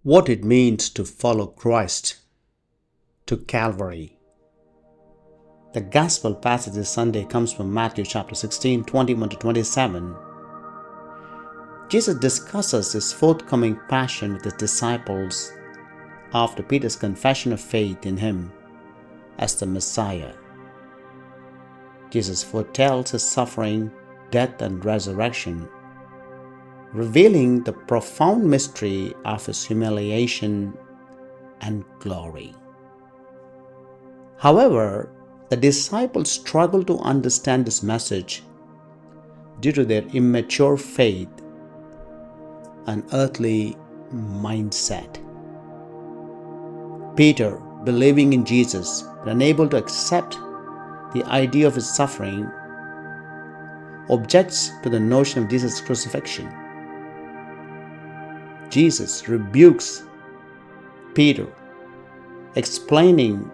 What it means to follow Christ to Calvary. The Gospel passage this Sunday comes from Matthew chapter 16, 21 to 27. Jesus discusses his forthcoming passion with his disciples after Peter's confession of faith in him as the Messiah. Jesus foretells his suffering, death, and resurrection, revealing the profound mystery of his humiliation and glory. However, the disciples struggle to understand this message due to their immature faith and earthly mindset. Peter, believing in Jesus but unable to accept the idea of his suffering, objects to the notion of Jesus' crucifixion. Jesus rebukes Peter, explaining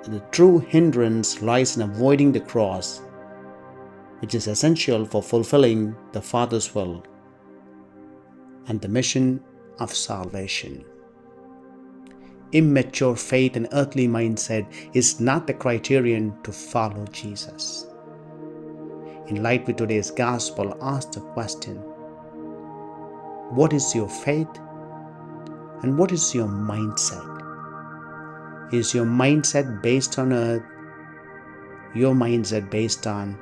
that the true hindrance lies in avoiding the cross, which is essential for fulfilling the Father's will and the mission of salvation. Immature faith and earthly mindset is not the criterion to follow Jesus. In light with today's gospel, ask the question: what is your faith and what is your mindset? Is your mindset based on earth? Your mindset based on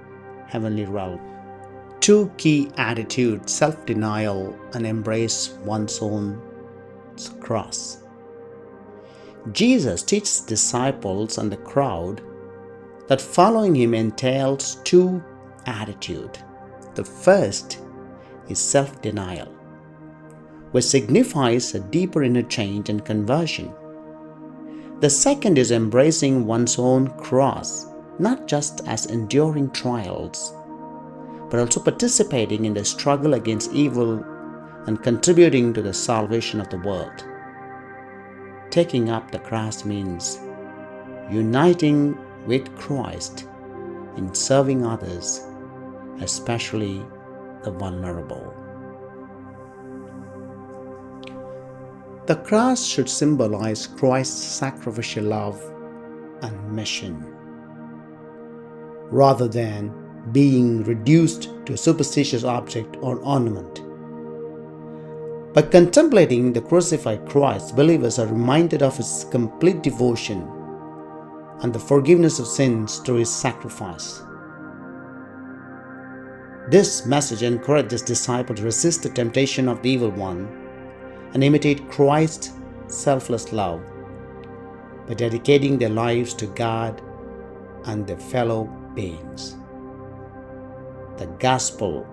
heavenly realm? Two key attitudes: self-denial and embrace one's own cross. Jesus teaches disciples and the crowd that following him entails two attitudes. The first is self-denial, which signifies a deeper inner change and conversion. The second is embracing one's own cross, not just as enduring trials, but also participating in the struggle against evil and contributing to the salvation of the world. Taking up the cross means uniting with Christ in serving others, especially the vulnerable. The cross should symbolize Christ's sacrificial love and mission, rather than being reduced to a superstitious object or ornament. By contemplating the crucified Christ, believers are reminded of his complete devotion and the forgiveness of sins through his sacrifice. This message encourages disciples to resist the temptation of the evil one and imitate Christ's selfless love by dedicating their lives to God and their fellow beings. The gospel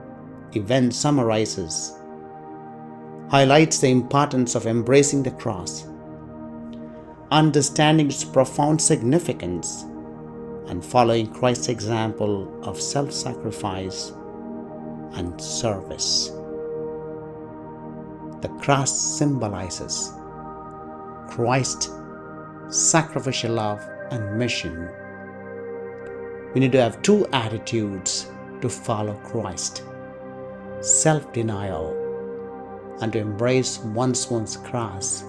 event highlights the importance of embracing the cross, understanding its profound significance, and following Christ's example of self-sacrifice and service. The cross symbolizes Christ's sacrificial love and mission. We need to have two attitudes to follow Christ: self-denial and to embrace one's own cross.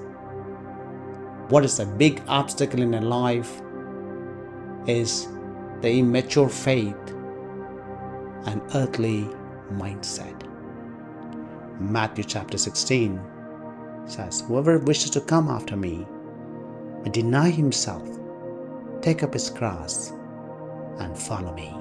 What is a big obstacle in a life is the immature faith and earthly mindset. Matthew chapter 16 says, "Whoever wishes to come after me and deny himself, take up his cross and follow me."